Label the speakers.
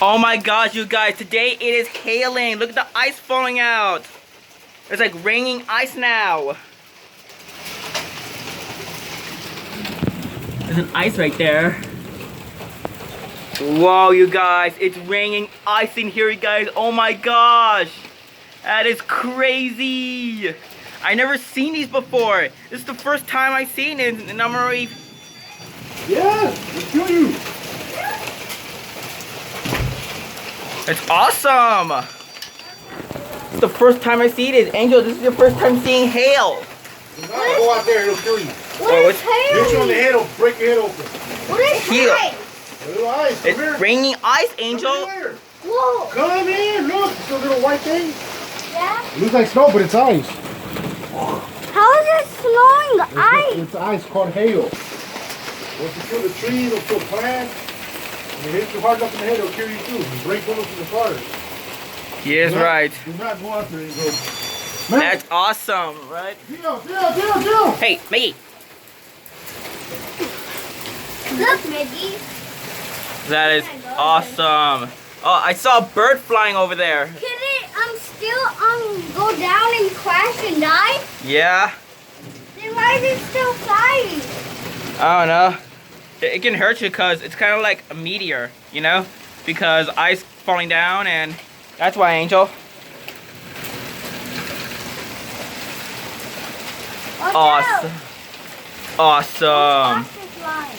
Speaker 1: Oh my gosh, you guys, today it is hailing. Look at the ice falling out. It's like raining ice now. There's an ice right there. Whoa, you guys, it's raining ice in here, you guys. Oh my gosh. That is crazy. I never seen these before. This is the first time I've seen it, and I'm already...
Speaker 2: Yeah, let's do you.
Speaker 1: It's awesome. It's the first time I see it. Angel, this is your first time seeing hail.
Speaker 2: Do not go out there, it'll kill you.
Speaker 1: Oh, it's
Speaker 2: Hit you on the head, it'll break your head open.
Speaker 3: What is
Speaker 1: Here.
Speaker 3: ice?
Speaker 2: A little ice, come here.
Speaker 1: It's raining ice, Angel.
Speaker 2: Come here.
Speaker 3: Whoa.
Speaker 2: Come in, look, it's a little white thing.
Speaker 3: Yeah?
Speaker 2: It looks like snow, but it's ice.
Speaker 3: How is it snowing ice?
Speaker 2: It's ice called hail. Once you kill the tree, it'll kill plants. When it hits you hard enough in the head, it'll kill you too. You break windows in the cars.
Speaker 1: He is right.
Speaker 2: Do not go out there and go. Man,
Speaker 1: That's awesome, right?
Speaker 2: Deal.
Speaker 1: Hey, Maggie.
Speaker 3: Look, Maggie.
Speaker 1: That is awesome. Oh, I saw a bird flying over there.
Speaker 3: Can it still go down and crash and die?
Speaker 1: Yeah.
Speaker 3: Then why is it still flying?
Speaker 1: I don't know. It can hurt you because it's kind of like a meteor, you know? Because ice falling down, and that's why, Angel.
Speaker 3: Watch
Speaker 1: Awesome.
Speaker 3: out.
Speaker 1: Awesome.
Speaker 3: Faster fly.